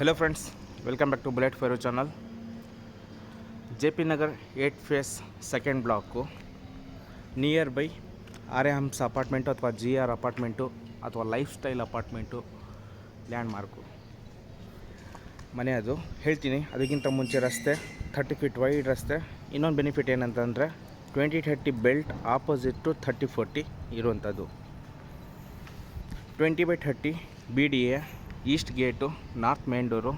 Hello friends, welcome back to Bullet Fire channel. JP Nagar 8 phase second block near by Arya humps apartment ಅಥವಾ G R apartment ಅಥವಾ life style apartment land mark ಮನೆ ಅದು ಹೇಳ್ತೀನಿ. ಅದಕ್ಕಿಂತ ಮುಂಚೆ ರಸ್ತೆ 30 feet wide ರಸ್ತೆ. ಇನ್ನೊಂದು ಬೆನಿಫಿಟ್ ಏನಂತಂದರೆ 20-30 ಬೆಲ್ಟ್ ಆಪೋಸಿಟ್ಟು 30-40 ಇರುವಂಥದ್ದು. 20/30 BDA east gate north main door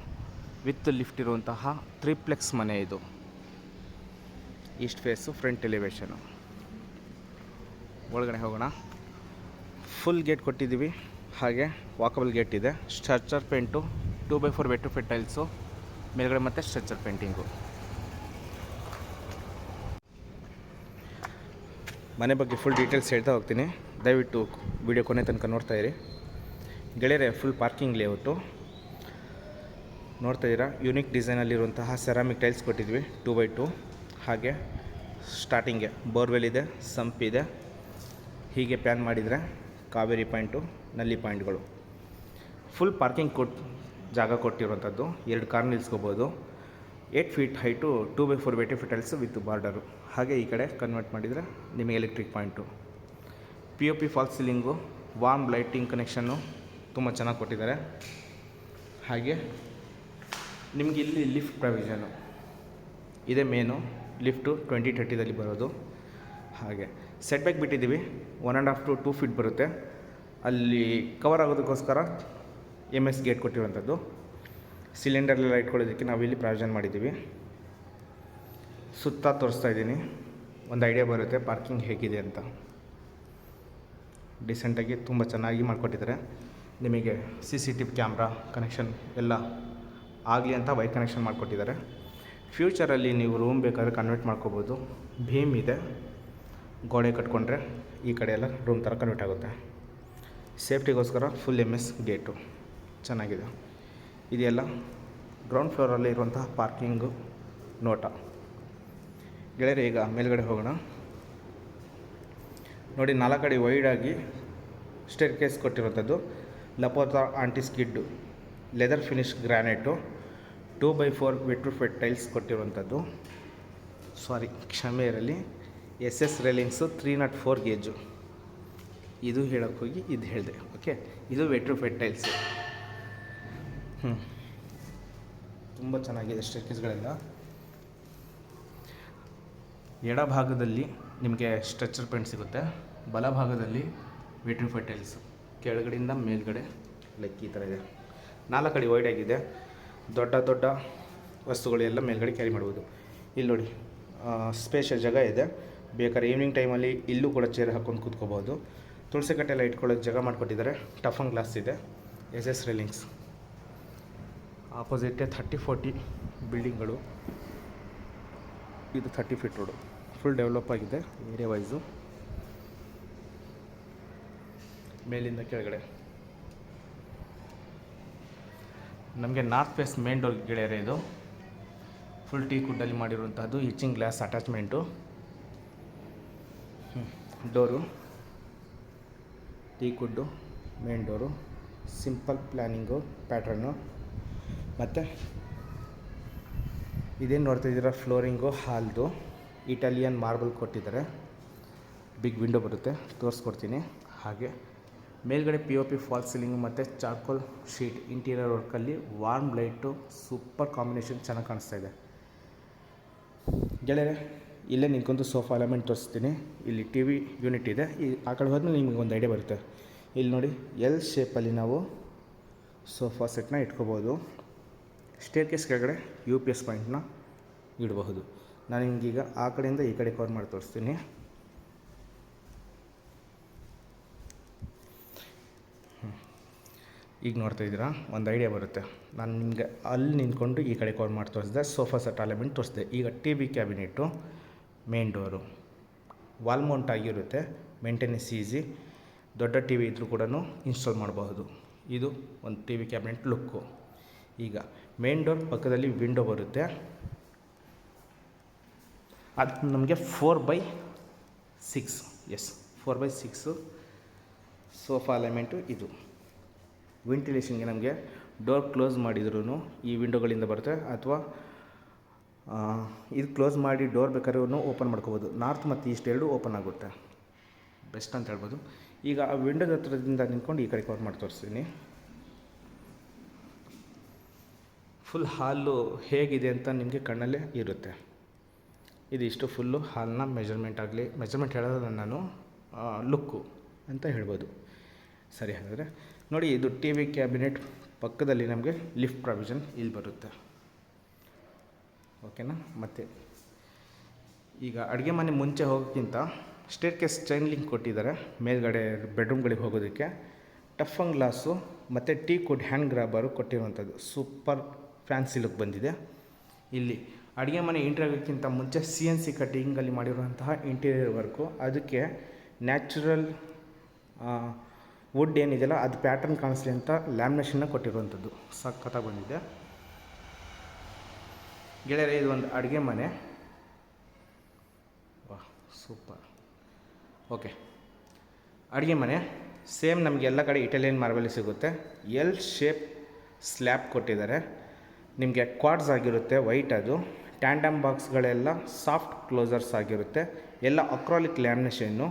with lift ಇರುವಂತಹ ತ್ರಿಪ್ಲೆಕ್ಸ್ ಮನೆ ಇದು. East face front elevation. ಒಳಗಡೆ ಹೋಗೋಣ. ಫುಲ್ ಗೇಟ್ ಕೊಟ್ಟಿದ್ದೀವಿ, ಹಾಗೆ ವಾಕಬಲ್ ಗೇಟ್ ಇದೆ. Structure paint 2x4 vitrified tiles ಮೇಲ್ಗಡೆ ಮತ್ತು ಸ್ಟ್ರಕ್ಚರ್ ಪೇಂಟಿಂಗು. ಮನೆ ಬಗ್ಗೆ ಫುಲ್ ಡೀಟೇಲ್ಸ್ ಹೇಳ್ತಾ ಹೋಗ್ತೀನಿ, ದಯವಿಟ್ಟು ವಿಡಿಯೋ ಕೊನೆ ತನಕ ನೋಡ್ತಾ ಇರಿ ಗೆಳೆಯರೆ. ಫುಲ್ ಪಾರ್ಕಿಂಗ್ ಲೇಔಟು ನೋಡ್ತಾ ಇದ್ದೀರಾ. ಯೂನಿಕ್ ಡಿಸೈನಲ್ಲಿರುವಂತಹ ಸೆರಾಮಿಕ್ ಟೈಲ್ಸ್ ಕೊಟ್ಟಿದ್ವಿ 2x2. ಹಾಗೆ ಸ್ಟಾರ್ಟಿಂಗ್ಗೆ ಬೋರ್ವೆಲ್ ಇದೆ, ಸಂಪ್ ಇದೆ. ಹೀಗೆ ಪ್ಯಾನ್ ಮಾಡಿದರೆ ಕಾವೇರಿ ಪಾಯಿಂಟು, ನಲ್ಲಿ ಪಾಯಿಂಟ್ಗಳು. ಫುಲ್ ಪಾರ್ಕಿಂಗ್ ಜಾಗ ಕೊಟ್ಟಿರುವಂಥದ್ದು. 2 ಕಾರ್ ನಿಲ್ಲಿಸ್ಕೋಬೋದು. 8 feet height 2x4 vitrified tiles with border. ಹಾಗೆ ಈ ಕಡೆ ಕನ್ವರ್ಟ್ ಮಾಡಿದರೆ ನಿಮಗೆ electric point. POP fall ceiling, warm lighting connection ತುಂಬ ಚೆನ್ನಾಗಿ ಕೊಟ್ಟಿದ್ದಾರೆ. ಹಾಗೆ ನಿಮಗೆ ಇಲ್ಲಿ ಲಿಫ್ಟ್ ಪ್ರಾವಿಷನು ಇದೆ. ಮೇನು ಲಿಫ್ಟು 20-30ದಲ್ಲಿ ಬರೋದು. ಹಾಗೆ ಸೆಟ್ ಬ್ಯಾಕ್ ಬಿಟ್ಟಿದ್ದೀವಿ 1.5 to 2 ಫೀಟ್ ಬರುತ್ತೆ. ಅಲ್ಲಿ ಕವರ್ ಆಗೋದಕ್ಕೋಸ್ಕರ MS ಗೇಟ್ ಕೊಟ್ಟಿರುವಂಥದ್ದು. ಸಿಲಿಂಡರ್ಲೆಲ್ಲ ಇಟ್ಕೊಳ್ಳೋದಕ್ಕೆ ನಾವಿಲ್ಲಿ ಪ್ರಾವಿಷನ್ ಮಾಡಿದ್ದೀವಿ. ಸುತ್ತ ತೋರಿಸ್ತಾ ಇದ್ದೀನಿ, ಒಂದು ಐಡಿಯಾ ಬರುತ್ತೆ ಪಾರ್ಕಿಂಗ್ ಹೇಗಿದೆ ಅಂತ. ಡಿಸೆಂಟಾಗಿ ತುಂಬ ಚೆನ್ನಾಗಿ ಮಾಡಿಕೊಟ್ಟಿದ್ದಾರೆ. ನಿಮಗೆ CCTV ಕ್ಯಾಮ್ರಾ ಕನೆಕ್ಷನ್ ಎಲ್ಲ ಆಗಲಿ ಅಂತ ವೈರ್ ಕನೆಕ್ಷನ್ ಮಾಡಿಕೊಟ್ಟಿದ್ದಾರೆ. ಫ್ಯೂಚರಲ್ಲಿ ನೀವು ರೂಮ್ ಬೇಕಾದ್ರೆ ಕನ್ವರ್ಟ್ ಮಾಡ್ಕೋಬೋದು. ಭೀಮ್ ಇದೆ, ಗೋಡೆ ಕಟ್ಕೊಂಡ್ರೆ ಈ ಕಡೆ ಎಲ್ಲ ರೂಮ್ ಥರ ಕನ್ವರ್ಟ್ ಆಗುತ್ತೆ. ಸೇಫ್ಟಿಗೋಸ್ಕರ ಫುಲ್ MS ಗೇಟು ಚೆನ್ನಾಗಿದೆ. ಇದೆಲ್ಲ ಗ್ರೌಂಡ್ ಫ್ಲೋರಲ್ಲಿ ಇರುವಂತಹ ಪಾರ್ಕಿಂಗು ನೋಟ. ಗೆಳೆಯರೆ ಈಗ ಮೇಲ್ಗಡೆ ಹೋಗೋಣ. ನೋಡಿ, 4 ಅಡಿ ವೈಡಾಗಿ ಸ್ಟೇರ್ ಕೇಸ್ ಕೊಟ್ಟಿರುವಂಥದ್ದು. ಲಪೋತಾ anti skid leather finish granite 2x4 vitrified tiles ಕೊಟ್ಟಿರುವಂಥದ್ದು. ಕ್ಷಮೆ ಇರಲಿ, SS ರೇಲಿಂಗ್ಸು 304 ಗೇಜು. ಇದು ಹೇಳೋಕ್ಕೆ ಹೋಗಿ ಇದು ಹೇಳಿದೆ. ಓಕೆ, ಇದು ವೆಟ್ರಿಫೈಡ್ ಟೈಲ್ಸು. ತುಂಬ ಚೆನ್ನಾಗಿದೆ ಸ್ಟೇರ್ಕೇಸ್ಗಳೆಲ್ಲ. ಎಡಭಾಗದಲ್ಲಿ ನಿಮಗೆ ಸ್ಟ್ರಕ್ಚರ್ ಪೇಂಟ್ ಸಿಗುತ್ತೆ, ಬಲಭಾಗದಲ್ಲಿ ವೆಟ್ರಿಫೈಡ್ ಟೈಲ್ಸು. ಕೆಳಗಡೆಯಿಂದ ಮೇಲ್ಗಡೆ ಲೈಕ್ ಈ ಥರ ಇದೆ. 4 ಅಡಿ ವೈಡ್ ಆಗಿದೆ. ದೊಡ್ಡ ದೊಡ್ಡ ವಸ್ತುಗಳೆಲ್ಲ ಮೇಲ್ಗಡೆ ಕ್ಯಾರಿ ಮಾಡ್ಬೋದು. ಇಲ್ಲಿ ನೋಡಿ, ಸ್ಪೇಷಿಯಸ್ ಜಾಗ ಇದೆ. ಬೇಕಾದ್ರೆ ಈವ್ನಿಂಗ್ ಟೈಮಲ್ಲಿ ಇಲ್ಲೂ ಕೂಡ ಚೇರ್ ಹಾಕ್ಕೊಂಡು ಕೂತ್ಕೋಬೋದು. ತುಳಸಿ ಕಟ್ಟೆಲ್ಲ ಇಟ್ಕೊಳ್ಳೋಕೆ ಜಾಗ ಮಾಡಿಕೊಟ್ಟಿದ್ದಾರೆ. ಟಫನ್ ಗ್ಲಾಸ್ ಇದೆ, SS ರೇಲಿಂಗ್ಸ್. ಆಪೋಸಿಟೇ 30-40 ಬಿಲ್ಡಿಂಗ್ಗಳು. ಇದು 30 ಫೀಟ್ ರೋಡು. ಫುಲ್ ಡೆವಲಪ್ ಆಗಿದೆ ಏರಿಯಾ ವೈಸು. ಮೇಲಿಂದ ಕೆಳಗಡೆ ನಮಗೆ ನಾರ್ತ್ ಫೇಸ್ ಮೇನ್ ಡೋರ್ ಗೆಳೆಯರೆ. ಇದು ಫುಲ್ ಟೀ ಕುಡ್ಡಲ್ಲಿ ಮಾಡಿರುವಂಥದ್ದು. Etching glass attachment. ಡೋರು ಟೀ ಕುಡ್ಡು, main door, simple planning pattern. ಮತ್ತು ಇದೇನು ನೋಡ್ತಾಯಿದ್ದೀರಾ, ಫ್ಲೋರಿಂಗು ಹಾಲ್ದು ಇಟಾಲಿಯನ್ ಮಾರ್ಬಲ್ ಕೊಟ್ಟಿದ್ದಾರೆ. ಬಿಗ್ ವಿಂಡೋ ಬರುತ್ತೆ, ತೋರಿಸ್ಕೊಡ್ತೀನಿ. ಹಾಗೆ ಮೇಲ್ಗಡೆ POP ಫಾಲ್ ಸೀಲಿಂಗು ಮತ್ತು ಚಾರ್ಕೋಲ್ ಶೀಟ್ ಇಂಟೀರಿಯರ್ ವರ್ಕಲ್ಲಿ ವಾರ್ಮ್ ಲೈಟು ಸೂಪರ್ ಕಾಂಬಿನೇಷನ್ ಚೆನ್ನಾಗಿ ಕಾಣಿಸ್ತಾ ಇದೆ ಗೆಳೆಯರೆ. ಇಲ್ಲೇ ನಿಂತ್ಕೊಂಡು ಸೋಫಾ ಎಲೆಮೆಂಟ್ ತೋರಿಸ್ತೀನಿ. ಇಲ್ಲಿ TV ಯೂನಿಟ್ ಇದೆ. ಆ ಕಡೆ ಹೋದ್ಮೇಲೆ ನಿಮಗೆ ಒಂದು ಐಡಿಯಾ ಬರುತ್ತೆ. ಇಲ್ಲಿ ನೋಡಿ, L ಶೇಪಲ್ಲಿ ನಾವು ಸೋಫಾ ಸೆಟ್ನ ಇಟ್ಕೋಬೋದು. ಸ್ಟೇರ್ ಕೇಸ್ ಕೆಳಗಡೆ UPS ಪಾಯಿಂಟ್ನ ಇಡಬಹುದು. ನಾನು ನಿಮಗೀಗ ಆ ಕಡೆಯಿಂದ ಈ ಕಡೆ ಕವರ್ ಮಾಡಿ ತೋರಿಸ್ತೀನಿ. ಈಗ ನೋಡ್ತಾ ಇದ್ದೀರಾ, ಒಂದು ಐಡಿಯಾ ಬರುತ್ತೆ. ನಾನು ನಿಮಗೆ ಅಲ್ಲಿ ನಿಂತ್ಕೊಂಡು ಈ ಕಡೆ ಕವರ್ ಮಾಡಿ ತೋರಿಸಿದೆ. ಸೋಫಾ ಸೆಟ್ ಎಲಿಮೆಂಟ್ ತೋರಿಸಿದೆ. ಈಗ TV cabinet, main door wall mount ಆಗಿರುತ್ತೆ. Maintenance easy. ದೊಡ್ಡ TV ಇದ್ದರೂ ಕೂಡ ಇನ್ಸ್ಟಾಲ್ ಮಾಡಬಹುದು. ಇದು ಒಂದು TV ಕ್ಯಾಬಿನೆಟ್ ಲುಕ್ಕು. ಈಗ ಮೇನ್ ಡೋರ್ ಪಕ್ಕದಲ್ಲಿ ವಿಂಡೋ ಬರುತ್ತೆ. ಅದು ನಮಗೆ 4x6 4x6 ಸೋಫಾ ಎಲಿಮೆಂಟು. ಇದು ವೆಂಟಿಲೇಷನ್ಗೆ ನಮಗೆ ಡೋರ್ ಕ್ಲೋಸ್ ಮಾಡಿದ್ರೂ ಈ ವಿಂಡೋಗಳಿಂದ ಬರುತ್ತೆ, ಅಥವಾ ಇದು ಕ್ಲೋಸ್ ಮಾಡಿ ಡೋರ್ ಬೇಕಾದ್ರೂ ಓಪನ್ ಮಾಡ್ಕೋಬೋದು. ನಾರ್ತ್ ಮತ್ತು ಈಸ್ಟ್ ಎರಡೂ ಓಪನ್ ಆಗುತ್ತೆ, ಬೆಸ್ಟ್ ಅಂತ ಹೇಳ್ಬೋದು. ಈಗ ಆ ವಿಂಡೋದ ಹತ್ರದಿಂದ ನಿಂತ್ಕೊಂಡು ಈ ಕಡೆ ಕವರ್ ಮಾಡಿ ತೋರಿಸ್ತೀನಿ. ಫುಲ್ ಹಾಲು ಹೇಗಿದೆ ಅಂತ ನಿಮಗೆ ಕಣ್ಣಲ್ಲೇ ಇರುತ್ತೆ. ಇದಿಷ್ಟು ಫುಲ್ಲು ಹಾಲ್ನ ಮೆಜರ್ಮೆಂಟ್ ಹೇಳೋದು ನಾನು ಲುಕ್ಕು ಅಂತ ಹೇಳ್ಬೋದು. ಸರಿ, ಹಾಗಾದರೆ ನೋಡಿ, ಇದು ಟಿ ವಿ ಕ್ಯಾಬಿನೆಟ್ ಪಕ್ಕದಲ್ಲಿ ನಮಗೆ ಲಿಫ್ಟ್ ಪ್ರಾವಿಷನ್ ಇಲ್ಲಿ ಬರುತ್ತೆ. ಓಕೆನಾ. ಮತ್ತು ಈಗ ಅಡುಗೆ ಮನೆ ಮುಂಚೆ ಹೋಗೋಕ್ಕಿಂತ ಸ್ಟೇರ್ ಕೇಸ್ ಚೈನ್ ಲಿಂಕ್ ಕೊಟ್ಟಿದ್ದಾರೆ ಮೇಲ್ಗಡೆ ಬೆಡ್ರೂಮ್ಗಳಿಗೆ ಹೋಗೋದಕ್ಕೆ. ಟಫನ್ ಗ್ಲಾಸು ಮತ್ತು ಟೀ ಕುಡ್ ಹ್ಯಾಂಡ್ ಗ್ರಾಬರು ಕೊಟ್ಟಿರುವಂಥದ್ದು ಸೂಪರ್ ಫ್ಯಾನ್ಸಿ ಲುಕ್ ಬಂದಿದೆ. ಇಲ್ಲಿ ಅಡುಗೆ ಮನೆ ಎಂಟ್ರಿ ಆಗೋಕ್ಕಿಂತ ಮುಂಚೆ CNC ಕಟ್ಟಿಂಗಲ್ಲಿ ಮಾಡಿರುವಂತಹ ಇಂಟೀರಿಯರ್ ವರ್ಕು, ಅದಕ್ಕೆ ನ್ಯಾಚುರಲ್ ವುಡ್ ಏನಿದೆಯಲ್ಲ ಅದು ಪ್ಯಾಟರ್ನ್ ಕಾಣಿಸ್ಲಿ ಅಂತ ಲ್ಯಾಮಿನೇಷನ್ನ ಕೊಟ್ಟಿರುವಂಥದ್ದು ಸಖತ್ತಾಗಿ ಬಂದಿದೆ ಗೆಳೆಯರೆ. ಇದು ಒಂದು ಅಡುಗೆ ಮನೆ, ವಾಹ್ ಸೂಪರ್. ಓಕೆ, ಅಡುಗೆ ಮನೆ ಸೇಮ್ ನಮಗೆ ಎಲ್ಲ ಕಡೆ ಇಟಾಲಿಯನ್ ಮಾರ್ಬಲ್ ಸಿಗುತ್ತೆ. ಎಲ್ ಶೇಪ್ ಸ್ಲ್ಯಾಬ್ ಕೊಟ್ಟಿದ್ದಾರೆ, ನಿಮಗೆ ಕ್ವಾಡ್ಸ್ ಆಗಿರುತ್ತೆ ವೈಟ್. ಅದು ಟ್ಯಾಂಡಮ್ ಬಾಕ್ಸ್ಗಳೆಲ್ಲ ಸಾಫ್ಟ್ ಕ್ಲೋಸರ್ಸ್ ಆಗಿರುತ್ತೆ, ಎಲ್ಲ ಅಕ್ರಾಲಿಕ್ ಲ್ಯಾಮಿನೇಷನ್ನು.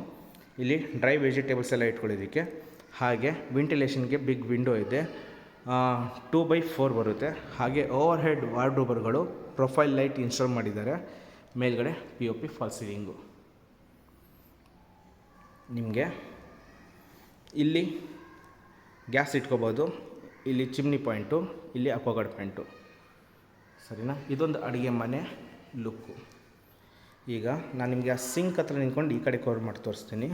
ಇಲ್ಲಿ ಡ್ರೈ ವೆಜಿಟೇಬಲ್ಸ್ ಎಲ್ಲ ಇಟ್ಕೊಳ್ಳೋದಕ್ಕೆ. ಹಾಗೆ ವೆಂಟಿಲೇಷನ್ಗೆ ಬಿಗ್ ವಿಂಡೋ ಇದೆ, 2x4 ಬರುತ್ತೆ. ಹಾಗೆ ಓವರ್ ಹೆಡ್ ವಾರ್ಡ್ರೋಬರ್ಗಳು, ಪ್ರೊಫೈಲ್ ಲೈಟ್ ಇನ್ಸ್ಟಾಲ್ ಮಾಡಿದ್ದಾರೆ. ಮೇಲ್ಗಡೆ POP ಫಾಲ್ ಸೀಲಿಂಗು. ನಿಮಗೆ ಇಲ್ಲಿ ಗ್ಯಾಸ್ ಇಟ್ಕೋಬೋದು, ಇಲ್ಲಿ ಚಿಮ್ನಿ ಪಾಯಿಂಟು, ಇಲ್ಲಿ ಅಕ್ವಾಗಾರ್ಡ್ ಪಾಯಿಂಟು. ಸರಿನಾ. ಇದೊಂದು ಅಡುಗೆ ಮನೆ ಲುಕ್ಕು. ಈಗ ನಾನು ನಿಮಗೆ ಆ ಸಿಂಕ್ ಹತ್ರ ನಿಂತ್ಕೊಂಡು ಈ ಕಡೆ ಕವರ್ ಮಾಡಿ ತೋರಿಸ್ತೀನಿ.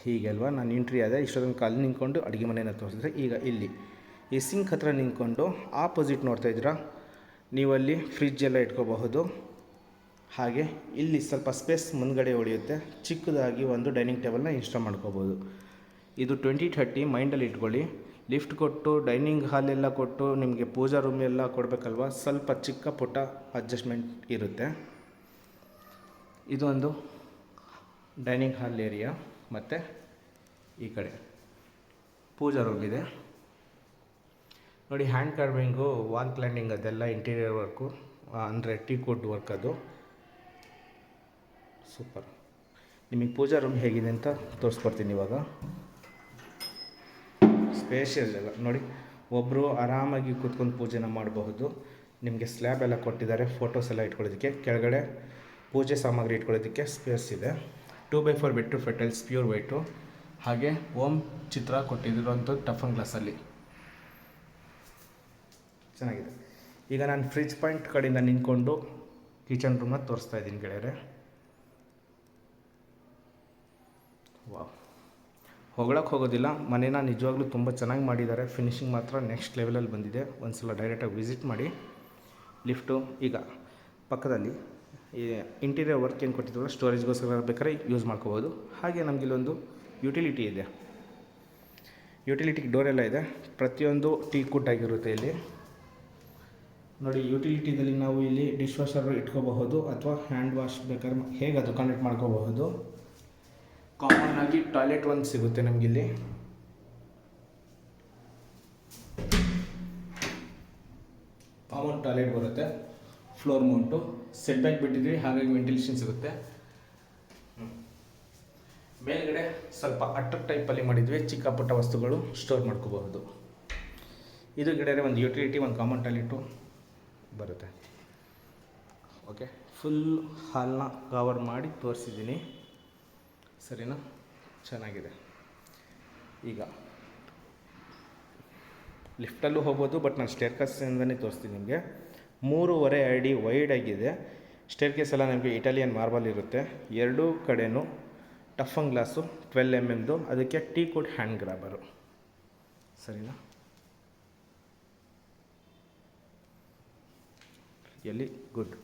ಹೀಗೆ ಅಲ್ವಾ ನಾನು ಎಂಟ್ರಿ ಆದೆ, ಇಷ್ಟೊಂದು ಕಾಲು ನಿಂತ್ಕೊಂಡು ಅಡುಗೆ ಮನೆಯನ್ನು ತೋರಿಸಿದ್ರೆ. ಈಗ ಇಲ್ಲಿ ಈ ಸಿಂಕ್ ಹತ್ರ ನಿಂತ್ಕೊಂಡು ಆಪೋಸಿಟ್ ನೋಡ್ತಾ ಇದ್ದೀರಾ, ನೀವಲ್ಲಿ ಫ್ರಿಜ್ ಎಲ್ಲ ಇಟ್ಕೋಬಹುದು. ಹಾಗೆ ಇಲ್ಲಿ ಸ್ವಲ್ಪ ಸ್ಪೇಸ್ ಮುಂದ್ಗಡೆ ಉಳಿಯುತ್ತೆ, ಚಿಕ್ಕದಾಗಿ ಒಂದು ಡೈನಿಂಗ್ ಟೇಬಲ್ನ ಇನ್ಸ್ಟಾಲ್ ಮಾಡ್ಕೋಬೋದು. ಇದು 2030 ಮೈಂಡಲ್ಲಿ ಇಟ್ಕೊಳ್ಳಿ. ಲಿಫ್ಟ್ ಕೊಟ್ಟು ಡೈನಿಂಗ್ ಹಾಲೆಲ್ಲ ಕೊಟ್ಟು ನಿಮಗೆ ಪೂಜಾ ರೂಮ್ ಎಲ್ಲ ಕೊಡಬೇಕಲ್ವ, ಸ್ವಲ್ಪ ಚಿಕ್ಕ ಪುಟ್ಟ ಅಡ್ಜಸ್ಟ್ಮೆಂಟ್ ಇರುತ್ತೆ. ಇದೊಂದು ಡೈನಿಂಗ್ ಹಾಲ್ ಏರಿಯಾ, ಮತ್ತು ಈ ಕಡೆ ಪೂಜಾ ರೂಮ್ ಇದೆ ನೋಡಿ. ಹ್ಯಾಂಡ್ ಕಾರ್ವಿಂಗು, ವಾಲ್ ಕ್ಲೈಂಡಿಂಗ್ ಅದೆಲ್ಲ ಇಂಟೀರಿಯರ್ ವರ್ಕು, ಅಂದರೆ ಟೀ ಕುಡ್ ವರ್ಕ್, ಅದು ಸೂಪರ್. ನಿಮಗೆ ಪೂಜಾ ರೂಮ್ ಹೇಗಿದೆ ಅಂತ ತೋರಿಸ್ಕೊಡ್ತೀನಿ ಇವಾಗ. ಸ್ಪೇಷಿಯಸ್ ಎಲ್ಲ ನೋಡಿ, ಒಬ್ಬರು ಆರಾಮಾಗಿ ಕೂತ್ಕೊಂಡು ಪೂಜೆನ ಮಾಡಬಹುದು. ನಿಮಗೆ ಸ್ಲ್ಯಾಬ್ ಎಲ್ಲ ಕೊಟ್ಟಿದ್ದಾರೆ, ಫೋಟೋಸ್ ಎಲ್ಲ ಇಟ್ಕೊಳ್ಳೋದಕ್ಕೆ. ಕೆಳಗಡೆ ಪೂಜೆ ಸಾಮಗ್ರಿ ಇಟ್ಕೊಳ್ಳೋದಕ್ಕೆ ಸ್ಪೇಸ್ ಇದೆ. 2x4 ಬೆಡ್ ಟು ಫೆಟಲ್ಸ್ ಪ್ಯೂರ್ ವೈಟು. ಹಾಗೆ ಓಂ ಚಿತ್ರ ಕೊಟ್ಟಿರುವಂಥದ್ದು ಟಫನ್ ಗ್ಲಾಸಲ್ಲಿ ಚೆನ್ನಾಗಿದೆ. ಈಗ ನಾನು ಫ್ರಿಜ್ ಪಾಯಿಂಟ್ ಕಡೆಯಿಂದ ನಿಂತ್ಕೊಂಡು ಕಿಚನ್ ರೂಮ್ನ ತೋರಿಸ್ತಾ ಇದ್ದೀನಿ ಗೆಳೆಯರೆ. ವಾವ್, ಹೊಗಳಕ್ಕೆ ಹೋಗೋದಿಲ್ಲ, ಮನೇನ ನಿಜವಾಗ್ಲೂ ತುಂಬ ಚೆನ್ನಾಗಿ ಮಾಡಿದ್ದಾರೆ. ಫಿನಿಶಿಂಗ್ ಮಾತ್ರ ನೆಕ್ಸ್ಟ್ ಲೆವೆಲಲ್ಲಿ ಬಂದಿದೆ. ಒಂದು ಸಲ ಡೈರೆಕ್ಟಾಗಿ ವಿಸಿಟ್ ಮಾಡಿ. ಲಿಫ್ಟು ಈಗ ಪಕ್ಕದಲ್ಲಿ ಈ ಇಂಟೀರಿಯರ್ ವರ್ಕ್ ಏನು ಕೊಟ್ಟಿದ್ವಲ್ಲ, ಸ್ಟೋರೇಜ್ಗೋಸ್ಕರ ಬೇಕಾದ್ರೆ ಯೂಸ್ ಮಾಡ್ಕೋಬೋದು. ಹಾಗೆ ನಮಗಿಲ್ಲೊಂದು ಯುಟಿಲಿಟಿ ಇದೆ, ಯುಟಿಲಿಟಿಗೆ ಡೋರೆಲ್ಲ ಇದೆ. ಪ್ರತಿಯೊಂದು ಟೀ ಕುಡ್ ಆಗಿರುತ್ತೆ ಇಲ್ಲಿ ನೋಡಿ. ಯುಟಿಲಿಟಿದಲ್ಲಿ ನಾವು ಇಲ್ಲಿ ಡಿಶ್ ವಾಷರ್ ಇಟ್ಕೋಬಹುದು, ಅಥವಾ ಹ್ಯಾಂಡ್ ವಾಶ್ ಬೇಕಾದ್ರೆ ಹೇಗೆ ಅದು ಕನೆಕ್ಟ್ ಮಾಡ್ಕೋಬಹುದು. ಕಾಮನ್ ಆಗಿ ಟಾಯ್ಲೆಟ್ ಒಂದು ಸಿಗುತ್ತೆ ನಮಗಿಲ್ಲಿ. ಕಾಮನ್ ಟಾಯ್ಲೆಟ್ ಬರುತ್ತೆ, ಫ್ಲೋರ್ ಮೌಂಟು, ಸೆಟ್ ಬ್ಯಾಕ್ ಬಿಟ್ಟಿದ್ವಿ, ಹಾಗಾಗಿ ವೆಂಟಿಲೇಷನ್ ಸಿಗುತ್ತೆ. ಮೇಲ್ಗಡೆ ಸ್ವಲ್ಪ ಅಟ್ಟ ಟೈಪಲ್ಲಿ ಮಾಡಿದ್ವಿ, ಚಿಕ್ಕ ಪುಟ್ಟ ವಸ್ತುಗಳು ಸ್ಟೋರ್ ಮಾಡ್ಕೋಬಹುದು. ಇದು ಗಿಡರೆ ಒಂದು ಯುಟಿಲಿಟಿ, ಒಂದು ಕಾಮನ್ ಟಾಯ್ಲೆಟು ಬರುತ್ತೆ. ಓಕೆ, ಫುಲ್ ಹಾಲ್ನ ಕವರ್ ಮಾಡಿ ತೋರಿಸಿದ್ದೀನಿ, ಸರಿನಾ. ಚೆನ್ನಾಗಿದೆ. ಈಗ ಲಿಫ್ಟಲ್ಲೂ ಹೋಗ್ಬೋದು, ಬಟ್ ನಾನು ಸ್ಟೇರ್ ಕೇಸಿಂದನೇ ತೋರಿಸ್ತೀನಿ ನಿಮಗೆ. 3.5 ಅಡಿ ವೈಡ್ ಆಗಿದೆ. ಸ್ಟೇರ್ ಕೇಸ್ ಎಲ್ಲ ನಮಗೆ ಇಟಾಲಿಯನ್ ಮಾರ್ಬಲ್ ಇರುತ್ತೆ. ಎರಡೂ ಕಡೆಯೂ ಟಫನ್ ಗ್ಲಾಸು 12 mm, ಅದಕ್ಕೆ ಟೀ ಕುಡ್ ಹ್ಯಾಂಡ್ ಗ್ರಾಬರು, ಸರಿನಾ. ಎಲ್ಲಿ ಗುಡ್.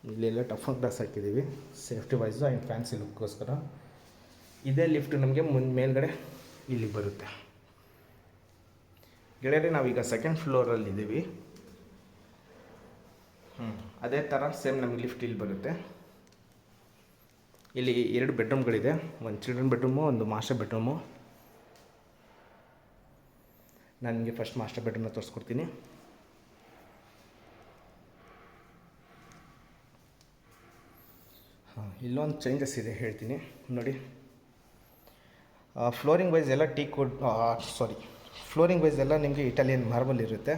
ಇಲ್ಲೆಲ್ಲ ಟಫನ್ ಗ್ಲಾಸ್ ಹಾಕಿದ್ದೀವಿ ಸೇಫ್ಟಿ ವೈಸು ಆ್ಯಂಡ್ ಫ್ಯಾನ್ಸಿ ಲುಕ್ಕೋಸ್ಕರ. ಇದೇ ಲಿಫ್ಟ್ ನಮಗೆ ಮೇಲ್ಗಡೆ ಇಲ್ಲಿ ಬರುತ್ತೆ ಗೆಳೆಯರೆ. ನಾವೀಗ ಸೆಕೆಂಡ್ ಫ್ಲೋರಲ್ಲಿದ್ದೀವಿ. ಅದೇ ಥರ ಸೇಮ್ ನಮಗೆ ಲಿಫ್ಟ್ ಇಲ್ಲಿ ಬರುತ್ತೆ. ಇಲ್ಲಿ 2 ಬೆಡ್ರೂಮ್ಗಳಿದೆ, ಒಂದು ಚಿಲ್ಡ್ರನ್ ಬೆಡ್ರೂಮು, ಒಂದು ಮಾಸ್ಟರ್ ಬೆಡ್ರೂಮು. ನಾನು ನಿಮಗೆ ಫಸ್ಟ್ ಮಾಸ್ಟರ್ ಬೆಡ್ರೂಮ್ನ ತೋರಿಸ್ಕೊಡ್ತೀನಿ. ಇಲ್ಲೊಂದು ಚೇಂಜಸ್ ಇದೆ ಹೇಳ್ತೀನಿ ನೋಡಿ. ಫ್ಲೋರಿಂಗ್ ವೈಸ್ ಎಲ್ಲ ಫ್ಲೋರಿಂಗ್ ವೈಸ್ ಎಲ್ಲ ನಿಮಗೆ ಇಟಾಲಿಯನ್ ಮಾರ್ಬಲ್ ಇರುತ್ತೆ.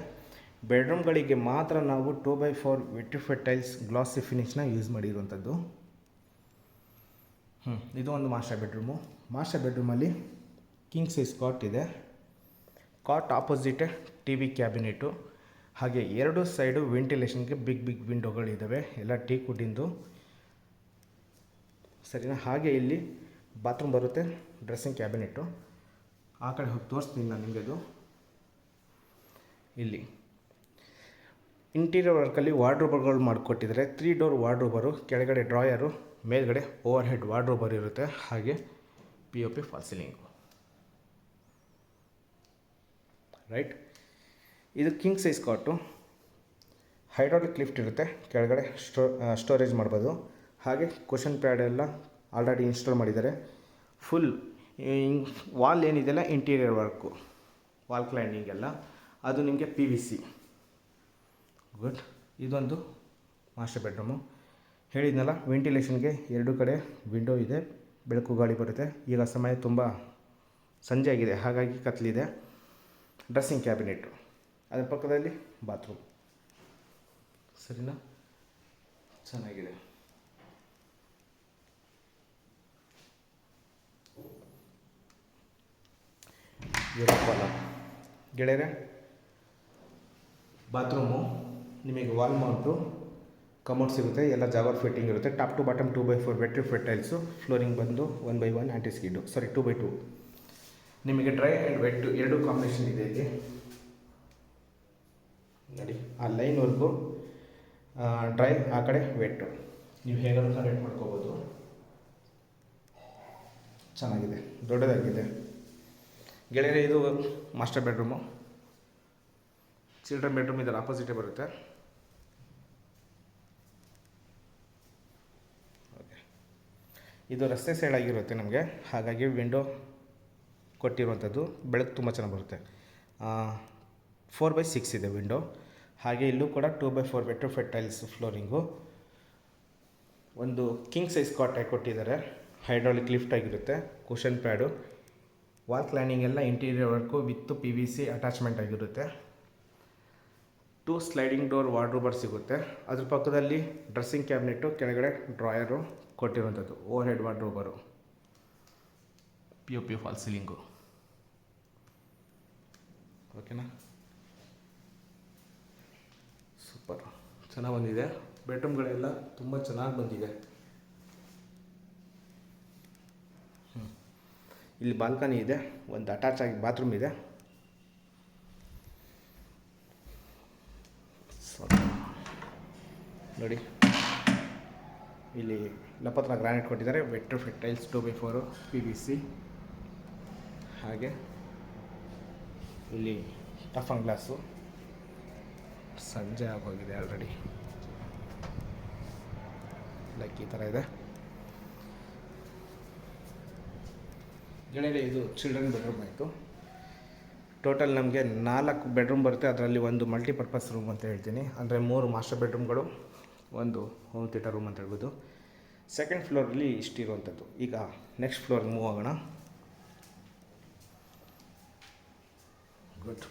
ಬೆಡ್ರೂಮ್ಗಳಿಗೆ ಮಾತ್ರ ನಾವು 2x4 ವಿಟ್ರಿಫೈಡ್ ಟೈಲ್ಸ್ ಗ್ಲಾಸಿ ಫಿನಿಷ್ನ ಯೂಸ್ ಮಾಡಿರುವಂಥದ್ದು. ಇದು ಒಂದು ಮಾಸ್ಟರ್ ಬೆಡ್ರೂಮು. ಮಾಸ್ಟರ್ ಬೆಡ್ರೂಮಲ್ಲಿ ಕಿಂಗ್ ಸೈಜ್ ಕಾಟ್ ಇದೆ. ಕಾಟ್ ಆಪೋಸಿಟೇ ಟಿ ವಿ ಕ್ಯಾಬಿನೆಟು, ಹಾಗೆ ಎರಡು ಸೈಡು ವೆಂಟಿಲೇಷನ್ಗೆ ಬಿಗ್ ವಿಂಡೋಗಳಿದ್ದಾವೆ, ಎಲ್ಲ ಟೀಕ್ ವುಡ್ಡಿಂದು, ಸರಿನಾ. ಹಾಗೆ ಇಲ್ಲಿ ಬಾತ್ರೂಮ್ ಬರುತ್ತೆ, ಡ್ರೆಸ್ಸಿಂಗ್ ಕ್ಯಾಬಿನೆಟ್ಟು. ಆ ಕಡೆ ಹೋಗಿ ತೋರಿಸ್ತೀನಿ ನಾನು ನಿಮಗೆ. ಅದು ಇಲ್ಲಿ ಇಂಟೀರಿಯರ್ ವರ್ಕಲ್ಲಿ ವಾರ್ಡ್ರೋಬರ್ಗಳು ಮಾಡಿಕೊಟ್ಟಿದ್ದಾರೆ. 3 ಡೋರ್ ವಾರ್ಡ್ರೋಬರು, ಕೆಳಗಡೆ ಡ್ರಾಯರು, ಮೇಲ್ಗಡೆ ಓವರ್ ಹೆಡ್ ವಾರ್ಡ್ರೋಬರ್ ಇರುತ್ತೆ, ಹಾಗೆ POP ಫಾಲ್ ಸೀಲಿಂಗು. ರೈಟ್, ಇದು ಕಿಂಗ್ ಸೈಜ್ ಕಾಟು. ಹೈಡ್ರಾಲಿಕ್ ಲಿಫ್ಟ್ ಇರುತ್ತೆ, ಕೆಳಗಡೆ ಸ್ಟೋರೇಜ್ ಮಾಡ್ಬೋದು. ಹಾಗೆ ಕುಷನ್ ಪ್ಯಾಡ್ ಎಲ್ಲ ಆಲ್ರೆಡಿ ಇನ್ಸ್ಟಾಲ್ ಮಾಡಿದ್ದಾರೆ. ಫುಲ್ ವಾಲ್ ಏನಿದೆಯಲ್ಲ ಇಂಟೀರಿಯರ್ ವರ್ಕು, ವಾಲ್ ಕ್ಲೈಂಡಿಂಗ್ ಎಲ್ಲ ಅದು ನಿಮಗೆ PVC. ಗುಡ್. ಇದೊಂದು ಮಾಸ್ಟರ್ ಬೆಡ್ರೂಮು. ಹೇಳಿದ್ನಲ್ಲ, ವೆಂಟಿಲೇಷನ್ಗೆ ಎರಡು ಕಡೆ ವಿಂಡೋ ಇದೆ, ಬೆಳಕು ಗಾಳಿ ಬರುತ್ತೆ. ಈಗ ಸಮಯ ತುಂಬ ಸಂಜೆ ಆಗಿದೆ, ಹಾಗಾಗಿ ಕತ್ಲಿದೆ. ಡ್ರೆಸ್ಸಿಂಗ್ ಕ್ಯಾಬಿನೆಟ್ಟು, ಅದರ ಪಕ್ಕದಲ್ಲಿ ಬಾತ್ರೂಮ್, ಸರಿನಾ. ಚೆನ್ನಾಗಿದೆ. ಗೆಳೆಯರೆ, ಬಾತ್ರೂಮು ನಿಮಗೆ ವಾಲ್ ಮೌಂಟು ಕಮೋಡ್ ಸಿಗುತ್ತೆ, ಎಲ್ಲ ಜಾಗರ್ ಫಿಟ್ಟಿಂಗ್ ಇರುತ್ತೆ. Top to bottom 2x4 vitrified tiles. Flooring ಬಂದು 1x1 ಆ್ಯಂಟಿ ಸ್ಕಿಡ್ಡು, 2x2. ನಿಮಗೆ ಡ್ರೈ ಆ್ಯಂಡ್ ವೆಟ್ ಎರಡು ಕಾಂಬಿನೇಷನ್ ಇದೆ ಇಲ್ಲಿ ನೋಡಿ. ಆ ಲೈನ್ವರೆಗೂ ಡ್ರೈ, ಆ ಕಡೆ ವೆಟ್ಟು, ನೀವು ಹೇಗಾದ್ರೂ ಕನೆಕ್ಟ್ ಮಾಡ್ಕೋಬೋದು. ಚೆನ್ನಾಗಿದೆ, ದೊಡ್ಡದಾಗಿದೆ ಗೆಳೆಯರೆ. ಇದು ಮಾಸ್ಟರ್ ಬೆಡ್ರೂಮು. ಚಿಲ್ಡ್ರನ್ ಬೆಡ್ರೂಮ್ ಇದರ ಆಪೋಸಿಟೇ ಬರುತ್ತೆ. ಓಕೆ, ಇದು ರಸ್ತೆ ಸೈಡ್ ಆಗಿರುತ್ತೆ ನಮಗೆ, ಹಾಗಾಗಿ ವಿಂಡೋ ಕೊಟ್ಟಿರುವಂಥದ್ದು, ಬೆಳಕು ತುಂಬ ಚೆನ್ನಾಗಿ ಬರುತ್ತೆ. 4x6 ಇದೆ ವಿಂಡೋ. ಹಾಗೆ ಇಲ್ಲೂ ಕೂಡ 2x4 ವಿಟ್ರಿಫೈಡ್ ಟೈಲ್ಸ್ ಫ್ಲೋರಿಂಗು. ಒಂದು ಕಿಂಗ್ ಸೈಜ್ ಕಾಟ್ ಕೊಟ್ಟಿದ್ದಾರೆ, ಹೈಡ್ರಾಲಿಕ್ ಲಿಫ್ಟ್ ಆಗಿರುತ್ತೆ, ಕುಷನ್ ಪ್ಯಾಡು, ವಾಲ್ ಕ್ಲೈನಿಂಗ್ ಎಲ್ಲ interior work with PVC attachment ಆಗಿರುತ್ತೆ. 2 ಸ್ಲೈಡಿಂಗ್ ಡೋರ್ ವಾರ್ಡ್ರೋಬರ್ ಸಿಗುತ್ತೆ. ಅದ್ರ ಪಕ್ಕದಲ್ಲಿ ಡ್ರೆಸ್ಸಿಂಗ್ ಕ್ಯಾಬಿನೆಟ್ಟು, ಕೆಳಗಡೆ ಡ್ರಾಯರು ಕೊಟ್ಟಿರುವಂಥದ್ದು, overhead wardrobe, POP fall ceiling. ಓಕೆನಾ, ಸೂಪರ್, ಚೆನ್ನಾಗಿ ಬಂದಿದೆ. ಬೆಡ್ರೂಮ್ಗಳೆಲ್ಲ ತುಂಬ ಚೆನ್ನಾಗಿ ಬಂದಿದೆ. ಇಲ್ಲಿ ಬಾಲ್ಕನಿ ಇದೆ, ಒಂದು ಅಟ್ಯಾಚ್ ಆಗಿ ಬಾತ್ರೂಮ್ ಇದೆ. ನೋಡಿ, ಇಲ್ಲಿ ಲಪತ್ರ ಗ್ರಾನೈಟ್ ಕೊಟ್ಟಿದ್ದಾರೆ, ವಿಟ್ರಿಫೈಡ್ ಟೈಲ್ಸ್ 2x4 PVC. ಹಾಗೆ ಇಲ್ಲಿ ಟಫನ್ ಗ್ಲಾಸು. ಸಂಜೆ ಆಗೋಗಿದೆ ಆಲ್ರೆಡಿ, ಲೈಕ್ ಈ ಥರ ಇದೆ ಗೆಳೆಯರೆ. ಇದು ಚಿಲ್ಡ್ರನ್ ಬೆಡ್ರೂಮ್ ಆಯಿತು. ಟೋಟಲ್ ನಮಗೆ 4 ಬೆಡ್ರೂಮ್ ಬರುತ್ತೆ, ಅದರಲ್ಲಿ ಒಂದು ಮಲ್ಟಿಪರ್ಪಸ್ ರೂಮ್ ಅಂತ ಹೇಳ್ತೀನಿ. ಅಂದರೆ 3 ಮಾಸ್ಟರ್ ಬೆಡ್ರೂಮ್ಗಳು, ಒಂದು ಹೋಮ್ ಥಿಯೇಟರ್ ರೂಮ್ ಅಂತ ಹೇಳ್ಬೋದು. ಸೆಕೆಂಡ್ ಫ್ಲೋರಲ್ಲಿ ಇಷ್ಟಿರುವಂಥದ್ದು. ಈಗ ನೆಕ್ಸ್ಟ್ ಫ್ಲೋರ್ಗೆ ಮೂವ್ ಆಗೋಣ. ಗುಡ್.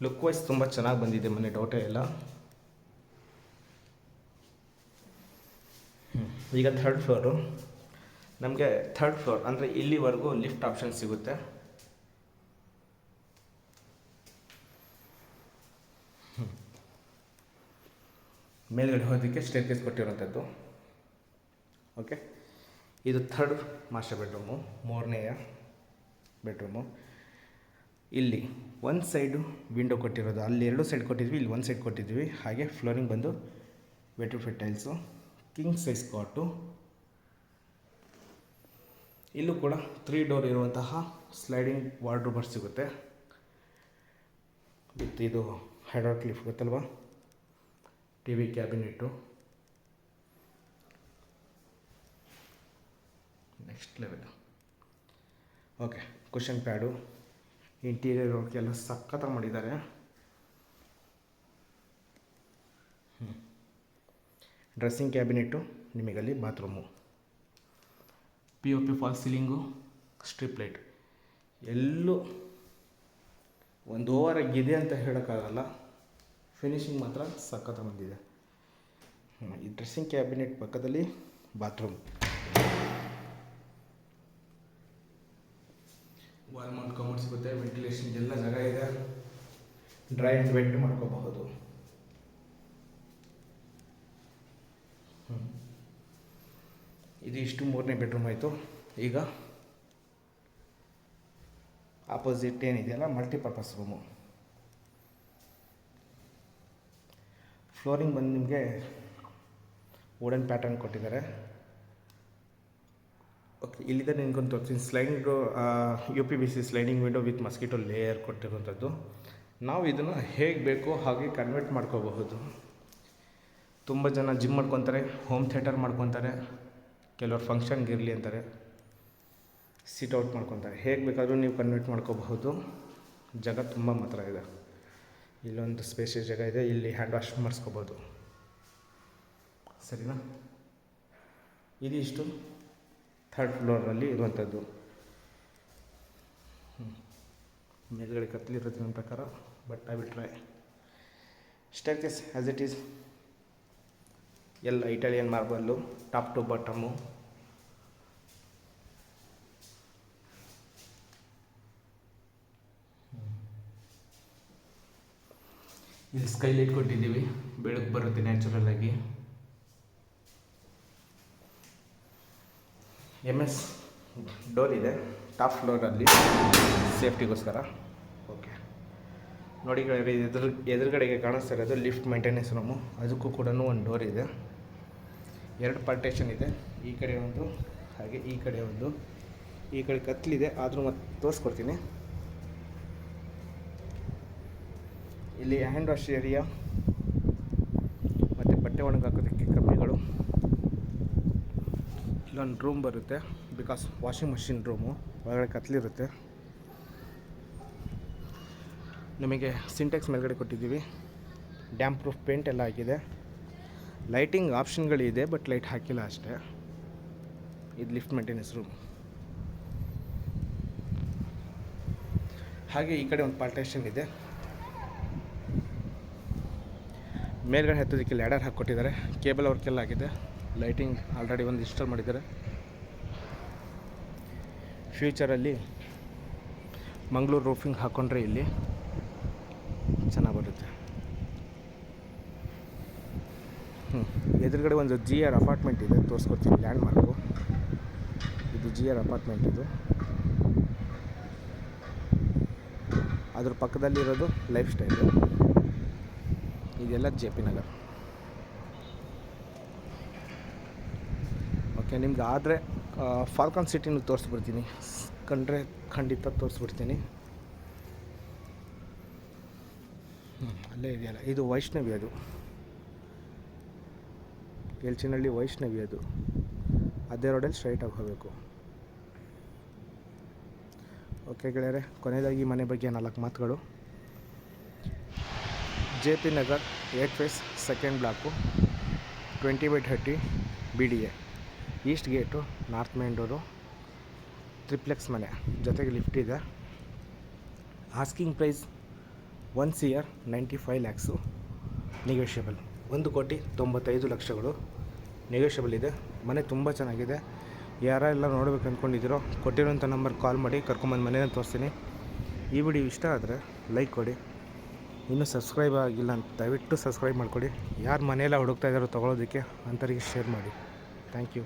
ಲುಕ್ ವೈಸ್ ತುಂಬ ಚೆನ್ನಾಗಿ ಬಂದಿದೆ, ಮನೆ ಡೌಟೇ ಇಲ್ಲ. ಈಗ ಥರ್ಡ್ ಫ್ಲೋರು. ನಮಗೆ ಥರ್ಡ್ ಫ್ಲೋರ್ ಅಂದರೆ ಇಲ್ಲಿವರೆಗೂ ಲಿಫ್ಟ್ ಆಪ್ಷನ್ ಸಿಗುತ್ತೆ. ಮೇಲ್ಗಡೆ ಹೋಗೋದಕ್ಕೆ ಸ್ಟೇರ್ಕೇಸ್ ಕೊಟ್ಟಿರುವಂಥದ್ದು. ಓಕೆ, ಇದು ಥರ್ಡ್ ಮಾಸ್ಟರ್ ಬೆಡ್ರೂಮು, 3ನೇಯ ಬೆಡ್ರೂಮು. ಇಲ್ಲಿ ಒಂದು ಸೈಡು ವಿಂಡೋ ಕೊಟ್ಟಿರೋದು, ಅಲ್ಲಿ 2 ಸೈಡ್ ಕೊಟ್ಟಿದ್ವಿ, ಇಲ್ಲಿ 1 ಸೈಡ್ ಕೊಟ್ಟಿದ್ವಿ. ಹಾಗೆ ಫ್ಲೋರಿಂಗ್ ಬಂದು ವಿಟ್ರಿಫೈಡ್ ಟೈಲ್ಸು, ಕಿಂಗ್ ಸೈಜ್ ಕಾಟು. ಇಲ್ಲೂ ಕೂಡ 3 ಡೋರ್ ಇರುವಂತಹ ಸ್ಲೈಡಿಂಗ್ ವಾರ್ಡ್ರೋಬರ್ ಸಿಗುತ್ತೆ ವಿತ್ ಇದು ಹೈಡ್ರಾಲಿಕ್ ಲಿಫ್ಟ್ ಗೊತ್ತಲ್ವಾ, TV cabinet. Next level. Okay, cushion pad, interior work ಎಲ್ಲ ಸಖತ್ತಾಗಿ ಮಾಡಿದ್ದಾರೆ. ಡ್ರೆಸ್ಸಿಂಗ್ ಕ್ಯಾಬಿನೆಟ್ಟು, ನಿಮಗಲ್ಲಿ bathroom, POP fall ceiling, strip light ಎಲ್ಲೂ ಒಂದು ಓವರಾಗಿದೆ ಅಂತ ಹೇಳೋಕ್ಕಾಗಲ್ಲ. ಫಿನಿಶಿಂಗ್ ಮಾತ್ರ ಸಖತ್ತಾಗಿ ಬಂದಿದೆ. ಈ ಡ್ರೆಸ್ಸಿಂಗ್ ಕ್ಯಾಬಿನೆಟ್ ಪಕ್ಕದಲ್ಲಿ ಬಾತ್ರೂಮ್, ವಾಲ್ ಮೌಂಟ್ ಕಮೋಡ್ ಸಿಗುತ್ತೆ, ವೆಂಟಿಲೇಷನ್ ಎಲ್ಲ ಜಾಗ ಇದೆ, ಡ್ರೈ ಆ್ಯಂಡ್ ವೆಟ್ ಮಾಡ್ಕೋಬಹುದು. ಇದು ಇಷ್ಟು 3ನೇ ಬೆಡ್ರೂಮ್ ಆಯಿತು. ಈಗ ಆಪೋಸಿಟ್ ಏನಿದೆಯಲ್ಲ ಮಲ್ಟಿಪರ್ಪಸ್ ರೂಮು. ಫ್ಲೋರಿಂಗ್ ಬಂದು ನಿಮಗೆ ವುಡನ್ ಪ್ಯಾಟರ್ನ್ ಕೊಟ್ಟಿದ್ದಾರೆ. ಓಕೆ, ಇಲ್ಲಿದೆ ನಿಮ್ಗೊಂದು ತೋರಿಸ್ತೀನಿ. Sliding UPVC sliding window with mosquito layer ಕೊಟ್ಟಿರುವಂಥದ್ದು. ನಾವು ಇದನ್ನು ಹೇಗೆ ಬೇಕೋ ಹಾಗೆ ಕನ್ವರ್ಟ್ ಮಾಡ್ಕೋಬಹುದು. ತುಂಬ ಜನ ಜಿಮ್ ಮಾಡ್ಕೊತಾರೆ, ಹೋಮ್ ಥಿಯೇಟರ್ ಮಾಡ್ಕೊತಾರೆ, ಕೆಲವರು ಫಂಕ್ಷನ್ಗೆ ಇರಲಿ ಅಂತಾರೆ, ಸಿಟ್ಔಟ್ ಮಾಡ್ಕೊತಾರೆ. ಹೇಗೆ ಬೇಕಾದರೂ ನೀವು ಕನ್ವರ್ಟ್ ಮಾಡ್ಕೋಬಹುದು. ಜಾಗ ತುಂಬ ಮಾತ್ರ ಇದೆ. ಇಲ್ಲೊಂದು ಸ್ಪೇಷಿಯಸ್ ಜಾಗ ಇದೆ, ಇಲ್ಲಿ ಹ್ಯಾಂಡ್ ವಾಶ್ ಮಾಡಿಸ್ಕೋಬೋದು. ಸರಿನಾ? ಇದಿಷ್ಟು 3rd ಫ್ಲೋರಲ್ಲಿ ಇರುವಂಥದ್ದು. ಮೇಲ್ಗಡೆ ಕತ್ತಲಿರುತ್ತೆ ನನ್ನ ಪ್ರಕಾರ, but I will try. Staircase as it is ಎಲ್ಲ Italian marble, top to bottom. ಇಲ್ಲಿ ಸ್ಕೈಲೈಟ್ ಕೊಟ್ಟಿದ್ದೀವಿ, ಬೆಳಕು ಬರುತ್ತೆ ನ್ಯಾಚುರಲ್ ಆಗಿ. MS ಡೋರ್ ಇದೆ ಟಾಪ್ ಫ್ಲೋರಲ್ಲಿ ಸೇಫ್ಟಿಗೋಸ್ಕರ. ಓಕೆ, ನೋಡಿ ಎದುರುಗಡೆಗೆ ಕಾಣಿಸ್ತಾ ಇರೋದು ಲಿಫ್ಟ್ ಮೇಂಟೆನೆನ್ಸ್ ರೂಮು. ಅದಕ್ಕೂ ಕೂಡ ಒಂದು ಡೋರ್ ಇದೆ. 2 ಪಾರ್ಟೇಷನ್ ಇದೆ, ಈ ಕಡೆ ಒಂದು ಹಾಗೆ ಈ ಕಡೆ ಒಂದು. ಈ ಕಡೆ ಕತ್ತಲಿದೆ, ಆದರೂ ಮತ್ತೆ ತೋರಿಸ್ಕೊಡ್ತೀನಿ. ಇಲ್ಲಿ ಹ್ಯಾಂಡ್ ವಾಶ್ ಏರಿಯಾ ಮತ್ತು ಬಟ್ಟೆ ಒಣಗಾಕೋದಕ್ಕೆ ಕಬ್ಬಿಗಳು. ಇಲ್ಲೊಂದು ರೂಮ್ ಬರುತ್ತೆ, ಬಿಕಾಸ್ ವಾಷಿಂಗ್ ಮಷಿನ್ ರೂಮು, ಒಳಗಡೆ ಕತ್ತಲಿರುತ್ತೆ. ನಿಮಗೆ ಸಿಂಟೆಕ್ಸ್ ಮೇಲ್ಗಡೆ ಕೊಟ್ಟಿದ್ದೀವಿ. ಡ್ಯಾಮ್ ಪ್ರೂಫ್ ಪೇಂಟ್ ಎಲ್ಲ ಆಗಿದೆ. ಲೈಟಿಂಗ್ ಆಪ್ಷನ್ಗಳಿದೆ, ಬಟ್ ಲೈಟ್ ಹಾಕಿಲ್ಲ ಅಷ್ಟೇ. ಇದು ಲಿಫ್ಟ್ ಮೇಂಟೆನೆನ್ಸ್ ರೂಮ್. ಹಾಗೆ ಈ ಕಡೆ ಒಂದು ಪಾರ್ಟೇಷನ್ ಇದೆ. ಮೇಲ್ಗಡೆ ಹತ್ತೋದಕ್ಕೆ ಲ್ಯಾಡರ್ ಹಾಕ್ಕೊಟ್ಟಿದ್ದಾರೆ. ಕೇಬಲ್ ವರ್ಕೆಲ್ಲ ಆಗಿದೆ. ಲೈಟಿಂಗ್ ಆಲ್ರೆಡಿ ಒಂದು ಇನ್ಸ್ಟಾಲ್ ಮಾಡಿದ್ದಾರೆ. ಫ್ಯೂಚರಲ್ಲಿ ಮಂಗಳೂರು ರೂಫಿಂಗ್ ಹಾಕ್ಕೊಂಡ್ರೆ ಇಲ್ಲಿ ಚೆನ್ನಾಗಿ ಬರುತ್ತೆ. ಎದುರುಗಡೆ ಒಂದು GR ಅಪಾರ್ಟ್ಮೆಂಟ್ ಇದೆ, ತೋರಿಸ್ಕೊಡ್ತೀನಿ. ಲ್ಯಾಂಡ್ ಮಾರ್ಕು ಇದು GR ಅಪಾರ್ಟ್ಮೆಂಟ್. ಇದು ಅದ್ರ ಪಕ್ಕದಲ್ಲಿರೋದು ಲೈಫ್ ಸ್ಟೈಲು. ಇದೆಲ್ಲ JP ನಗರ್. ಓಕೆ, ನಿಮ್ಗೆ ಆದರೆ ಫಾಲ್ಕಾನ್ ಸಿಟಿನೂ ತೋರಿಸ್ಬಿಡ್ತೀನಿ. ಕಂಡ್ರೆ ಖಂಡಿತ ತೋರಿಸ್ಬಿಡ್ತೀನಿ. ಅಲ್ಲೇ ಇದೆಯಲ್ಲ, ಇದು ವೈಷ್ಣವಿ. ಅದು ಎಲ್ಚಿನಹಳ್ಳಿ ವೈಷ್ಣವಿ. ಅದು ಅದೇ ರೋಡಲ್ಲಿ ಸ್ಟ್ರೈಟಾಗಿ ಹೋಗಬೇಕು. ಓಕೆ ಗೆಳೆಯರೆ, ಕೊನೆಯದಾಗಿ ಮನೆ ಬಗ್ಗೆ 4 ಮಾತುಗಳು. JP Nagar 8 phase 2nd block 20/30 BDA. East gate, north main door, triplex ಮನೆ, ಜೊತೆಗೆ ಲಿಫ್ಟ್ ಇದೆ. Asking price 1 CR 95 lakhs, negotiable. 1,95,00,000 negotiable ಇದೆ. ಮನೆ ತುಂಬ ಚೆನ್ನಾಗಿದೆ. ಯಾರೆಲ್ಲ ನೋಡಬೇಕು ಅಂದ್ಕೊಂಡಿದ್ದೀರೋ ಕೊಟ್ಟಿರೋಂಥ ನಂಬರ್ ಕಾಲ್ ಮಾಡಿ ಕರ್ಕೊಂಬಂದು ಮನೇನ ತೋರಿಸ್ತೀನಿ. ಈ ವಿಡಿಯೋ ಇಷ್ಟ ಆದರೆ ಲೈಕ್ ಕೊಡಿ. ಇನ್ನೂ ಸಬ್ಸ್ಕ್ರೈಬ್ ಆಗಿಲ್ಲ ಅಂತ ದಯವಿಟ್ಟು ಸಬ್ಸ್ಕ್ರೈಬ್ ಮಾಡಿಕೊಡಿ. ಯಾರು ಮನೆಯೆಲ್ಲ ಹುಡುಕ್ತಾ ಇದ್ದಾರೋ ತೊಗೊಳೋದಕ್ಕೆ ಅಂಥವ್ರಿಗೆ ಶೇರ್ ಮಾಡಿ. Thank you.